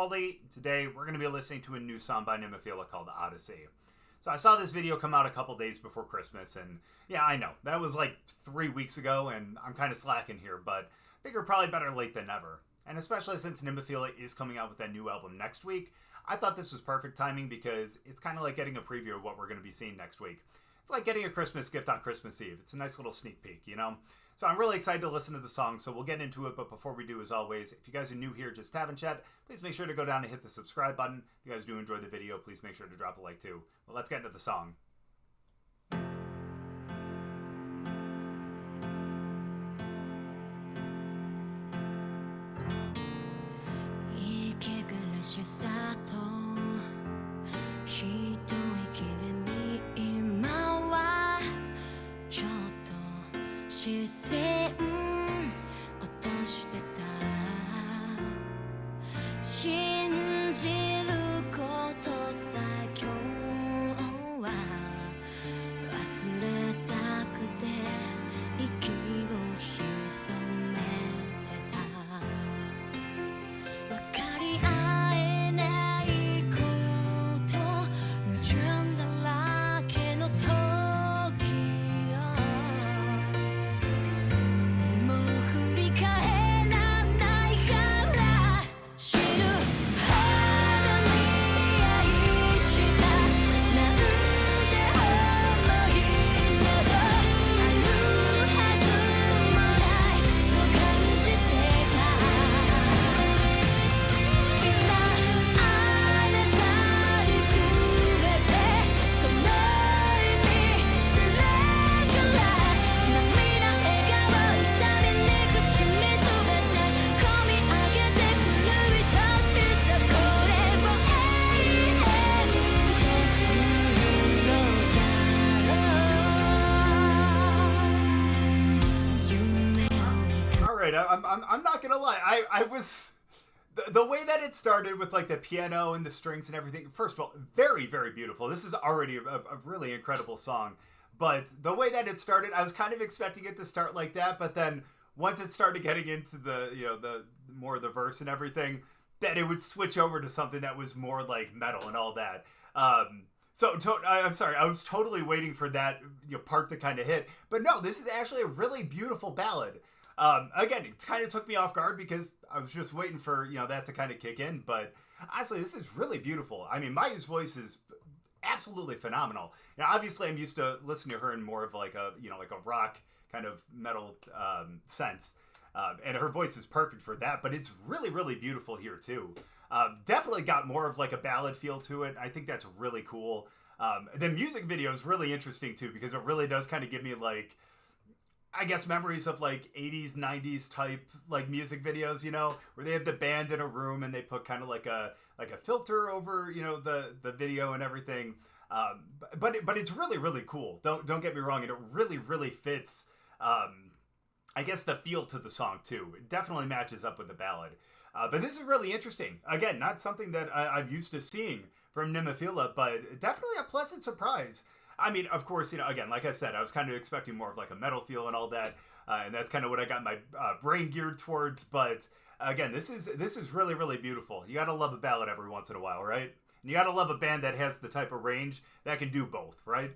Paulie. Today we're going to be listening to a new song by NEMOPHILA called Odyssey. So I saw this video come out a couple days before Christmas, and yeah, I know, that was like 3 weeks ago, and I'm kind of slacking here, but I figure probably better late than never. And especially since NEMOPHILA is coming out with that new album next week, I thought this was perfect timing because it's kind of like getting a preview of what we're going to be seeing next week. It's like getting a Christmas gift on Christmas Eve. It's a nice little sneak peek, you know? So I'm really excited to listen to the song, so we'll get into it. But before we do, as always, if you guys are new here, just haven't yet, please make sure to go down and hit the subscribe button. If you guys do enjoy the video, please make sure to drop a like too. But let's get into the song. I'm not gonna lie. I was the way that it started with like the piano and the strings and everything. First of all, very, very beautiful. This is already a really incredible song. But the way that it started, I was kind of expecting it to start like that. But then once it started getting into the the more of the verse and everything, that it would switch over to something that was more like metal and all that. I'm sorry. I was totally waiting for that part to kind of hit. But no, this is actually a really beautiful ballad. Again, it kind of took me off guard because I was just waiting for, that to kind of kick in. But honestly, this is really beautiful. I mean, Maya's voice is absolutely phenomenal. Now, obviously, I'm used to listening to her in more of like a, like a rock kind of metal sense. And her voice is perfect for that. But it's really, really beautiful here, too. Definitely got more of like a ballad feel to it. I think that's really cool. The music video is really interesting, too, because it really does kind of give me like, I guess, memories of like 80s, 90s type like music videos, where they have the band in a room and they put kind of like a filter over, the video and everything. But it's really, really cool. Don't get me wrong. And it really, really fits, I guess, the feel to the song too. It definitely matches up with the ballad. But this is really interesting. Again, not something that I'm used to seeing from NEMOPHILA, but definitely a pleasant surprise. I mean, of course, again, like I said, I was kind of expecting more of like a metal feel and all that, and that's kind of what I got my brain geared towards. But again, this is really, really beautiful. You gotta love a ballad every once in a while, right? And you gotta love a band that has the type of range that can do both, right?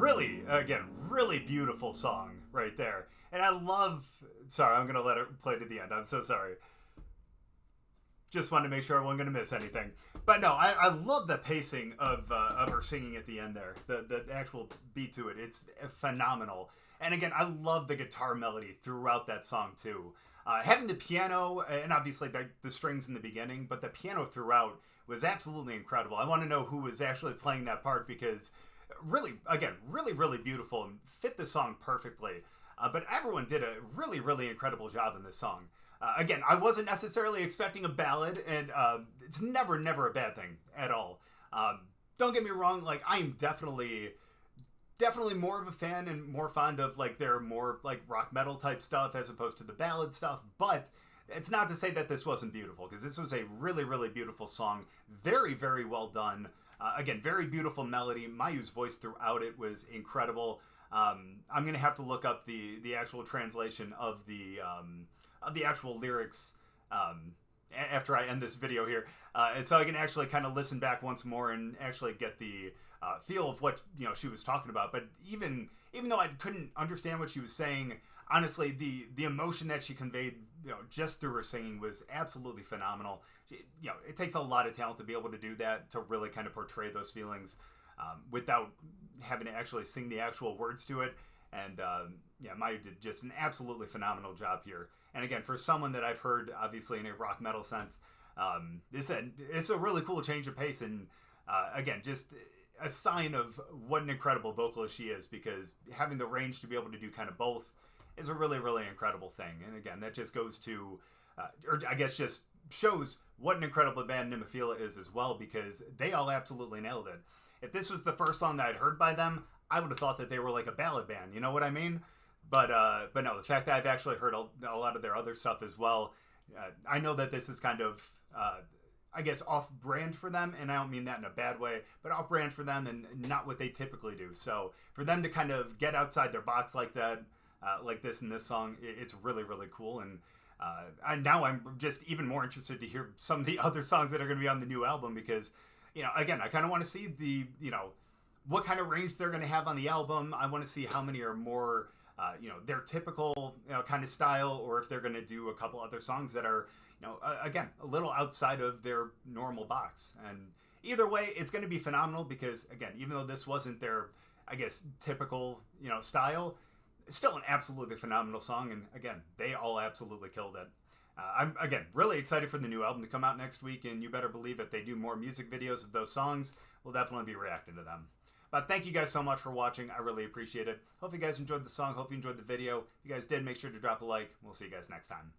really, again, really beautiful song right there. And I love, sorry, I'm going to let it play to the end. I'm so sorry. Just wanted to make sure I wasn't going to miss anything. But no, I love the pacing of her singing at the end there. The actual beat to it. It's phenomenal. And again, I love the guitar melody throughout that song too. Having the piano, and obviously the strings in the beginning, but the piano throughout was absolutely incredible. I want to know who was actually playing that part because really, again, really, really beautiful and fit the song perfectly. But everyone did a really, really incredible job in this song. Again, I wasn't necessarily expecting a ballad, and it's never a bad thing at all. Don't get me wrong, like I am definitely more of a fan and more fond of like their more like rock metal type stuff as opposed to the ballad stuff, but it's not to say that this wasn't beautiful, because this was a really, really beautiful song. Very, very well done. Again, very beautiful melody. Mayu's voice throughout it was incredible. I'm going to have to look up the actual translation of the actual lyrics after I end this video here, and so I can actually kind of listen back once more and actually get the feel of what she was talking about. But even though I couldn't understand what she was saying, honestly, the emotion that she conveyed, just through her singing was absolutely phenomenal. It takes a lot of talent to be able to do that, to really kind of portray those feelings without having to actually sing the actual words to it. And Mayu did just an absolutely phenomenal job here. And again, for someone that I've heard, obviously in a rock metal sense, it's a really cool change of pace. And again, just a sign of what an incredible vocalist she is, because having the range to be able to do kind of both is a really, really incredible thing. And again, that just goes to, or I guess just shows what an incredible band NEMOPHILA is as well, because they all absolutely nailed it. If this was the first song that I'd heard by them, I would have thought that they were like a ballad band. You know what I mean? But no, the fact that I've actually heard a lot of their other stuff as well, I know that this is kind of, I guess, off-brand for them, and I don't mean that in a bad way, but off-brand for them and not what they typically do. So for them to kind of get outside their box like that, like this in this song, it's really, really cool. And now I'm just even more interested to hear some of the other songs that are going to be on the new album, because, again, I kind of want to see what kind of range they're going to have on the album. I want to see how many are more, their typical kind of style, or if they're going to do a couple other songs that are, again, a little outside of their normal box. And either way, it's going to be phenomenal, because, again, even though this wasn't their, I guess, typical, style, it's still an absolutely phenomenal song. And again, they all absolutely killed it. I'm, again, really excited for the new album to come out next week, and you better believe if they do more music videos of those songs, we'll definitely be reacting to them. But thank you guys so much for watching. I really appreciate it. Hope you guys enjoyed the song. Hope you enjoyed the video. If you guys did, make sure to drop a like. We'll see you guys next time.